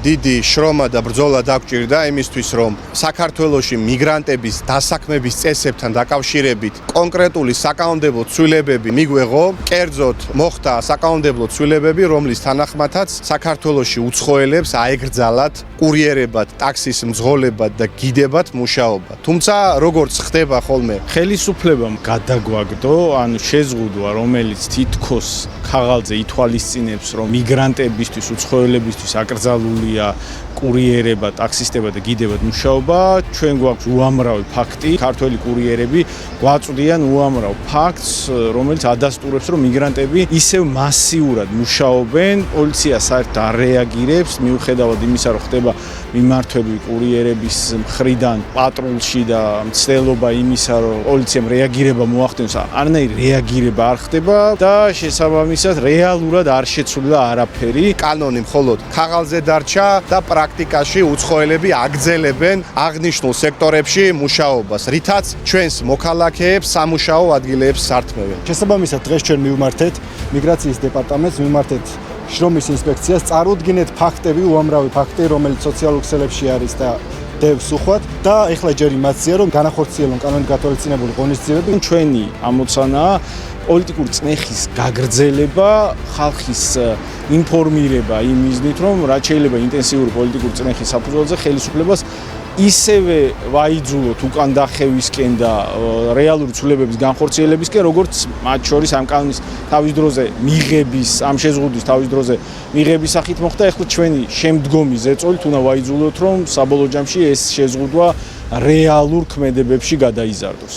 დიდი შრომა და ბრძოლა დაგვჭირდა იმისთვის, რომ საქართველოში მიგრანტების დასაქმების წესებთან დაკავშირებით კონკრეტული საკანონმდებლო ცვლილებები მიგვეღო. კერძოდ მოხდა საკანონმდებლო ცვლილებები, რომლის თანახმადაც საქართველოში უცხოელებს აეკრძალათ კურიერებად, ტაქსის მძღოლებად და გიდებად მუშაობა. თუმცა როგორც ხდება ხოლმე, ხელისუფლებამ გადაგვაგდო, ანუ შეზღუდვა, რომელიც თითქოს ქაღალდზე ითვალისწინებს, რომ მიგრანტებისთვის, უცხოელებისთვის აკრძალულია კურიერება, ტაქსისტება და გიდებად მუშაობა, ჩვენ გვაქვს უამრავი ფაქტი. ქართველი კურიერები გვაწვდიან უამრავ ფაქტს, რომელიც ადასტურებს, რომ მიგრანტები ისევ მასიურად მუშაობენ, პოლიცია საერთოდ არ რეაგირებს, მიუხედავად იმისა, რომ ხდება მიმართვები კურიერების მხრიდან პატრულში და მცდელობა იმისა, რომ პოლიციამ რეაგირება მოახდენოს, არანაირი რეაგირება არ ხდება და შესაბამისად რეალურად არ შეცვლილა არაფერი. კანონი მხოლოდ ქაღალდზე დარჩა და პრაქტიკაში უცხოელები აგრძელებენ აღნიშნულ სექტორებში მუშაობას, რითაც ჩვენს მოქალაქეებს სამუშაო ადგილებს სართმევენ. შესაბამისად დღეს ჩვენ მივმართეთ მიგრაციის დეპარტამენტს, მივმართეთ შრომის ინსპექციას, წარუდგინეთ ფაქტები, უამრავი ფაქტი, რომელიც სოციალურ ქსელებში არის და დევს უხვად და ეხლა ჯერ იმაცია, რომ განახორციელონ კანონით გათვალისწინებული ღონისძიებები. ჩვენი ამოცანაა პოლიტიკური წნეხის გაგრძელება, ხალხის ინფორმირება იმ მიზნით, რომ რაც შეიძლება ინტენსიური პოლიტიკური წნეხის საფუძველზე ხელისუფლებას ისევე ვაიძულოთ უკან დახევისკენ და რეალური ცვლილებების განხორციელებისკენ, როგორც მათ შორის ამ კანონის თავის დროზე მიღების, ამ შეზღუდვის თავის დროზე მიღების სახით მოხდა. ეხლა ჩვენი შემდგომი ზეწოლით უნდა ვაიძულოთ, რომ საბოლოო ჯამში ეს შეზღუდვა რეალურ ქმედებებში გადაიზარდოს.